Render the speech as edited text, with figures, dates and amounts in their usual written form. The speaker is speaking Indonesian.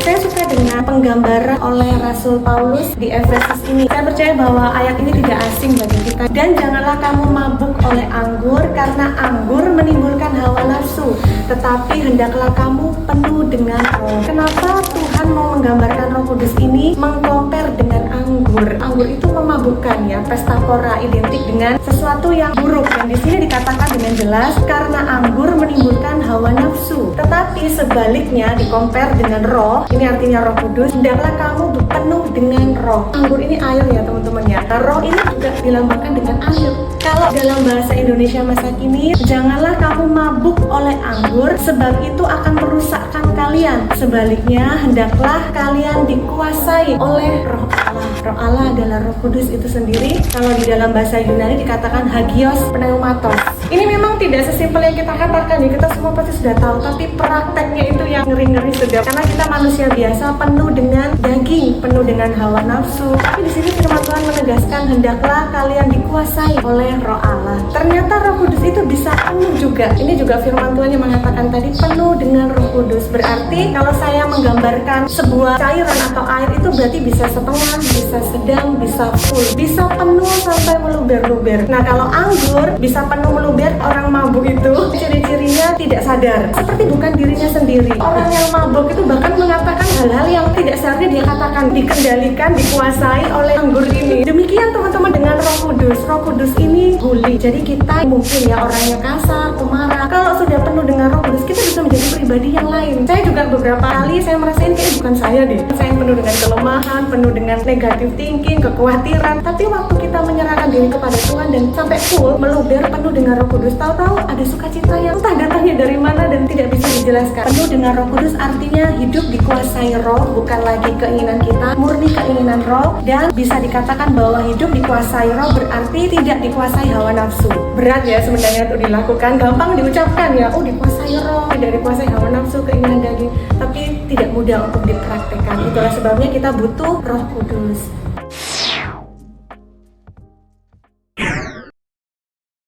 Saya suka dengan penggambaran oleh Rasul Paulus di Efesus ini. Saya percaya bahwa ayat ini tidak asing bagi kita. Dan janganlah kamu mabuk oleh anggur, karena anggur menimbulkan hawa nafsu, tetapi hendaklah kamu penuh dengan roh. Kenapa Tuhan mau menggambarkan Roh Kudus ini mengkompar dengan anggur? Anggur itu memabukkan ya, pesta pora identik dengan sesuatu yang buruk. Dan di sini dikatakan dengan jelas karena anggur menimbulkan hawa nafsu. Tetapi sebaliknya dikompar dengan roh, ini artinya Roh Kudus, hendaklah kamu penuh dengan roh. Anggur ini air ya teman-teman ya. Nah, roh ini juga dilambangkan dengan air. Kalau dalam bahasa Indonesia masa kini, janganlah kamu mabuk oleh anggur, sebab itu akan merusakkan kalian. Sebaliknya, hendaklah kalian dikuasai oleh Roh Allah. Roh Allah adalah Roh Kudus itu sendiri. Kalau di dalam bahasa Yunani dikatakan hagios pneumatos. Ini memang tidak sesimpel yang kita katakan ya, kita semua pasti sudah tahu, tapi prakteknya itu yang ngeri-ngeri sedap. Karena kita manusia biasa penuh dengan daging, penuh dengan hawa nafsu. Tapi di sini firman Tuhan menegaskan hendaklah kalian dikuasai oleh Roh Allah. Ternyata Roh Kudus itu bisa penuh juga. Ini juga firman Tuhan yang mengatakan tadi penuh dengan Roh Kudus. Berarti kalau saya menggambarkan sebuah cairan atau air itu berarti bisa setengah, bisa sedang, bisa full, bisa penuh sampai meluber-luber. Nah, kalau anggur bisa penuh meluber, orang mabuk itu ciri-cirinya tidak sadar, seperti bukan dirinya sendiri. Orang yang mabuk itu bahkan mengatakan hal-hal yang tidak seharusnya dia katakan, dikendalikan, dikuasai oleh anggur ini. Demikian teman-teman dengan Roh Kudus. Roh Kudus ini holy. Jadi kita mungkin ya orangnya kasar, pemarah. Kalau sudah penuh dengan Roh Kudus, kita bisa menjadi pribadi yang lain. Saya juga beberapa kali saya merasain kayak bukan saya deh. Saya penuh dengan kelemahan, penuh dengan negative thinking, kekhawatiran. Tapi waktu kita menyerahkan diri kepada Tuhan dan sampai full, meluber penuh dengan Roh Kudus, tahu-tahu ada sukacita yang entah datangnya dari mana dan tidak bisa dijelaskan. Penuh dengan Roh Kudus artinya hidup dikuasai roh, bukan lagi keinginan kita, murni keinginan roh. Dan bisa dikatakan bahwa hidup dikuasai roh berarti tidak dikuasai hawa nafsu. Berat ya sebenarnya untuk dilakukan, gampang diucapkan ya, oh dikuasai roh, tidak dikuasai hawa nafsu, keinginan daging, tapi tidak mudah untuk dipraktekkan. Itulah sebabnya kita butuh Roh Kudus.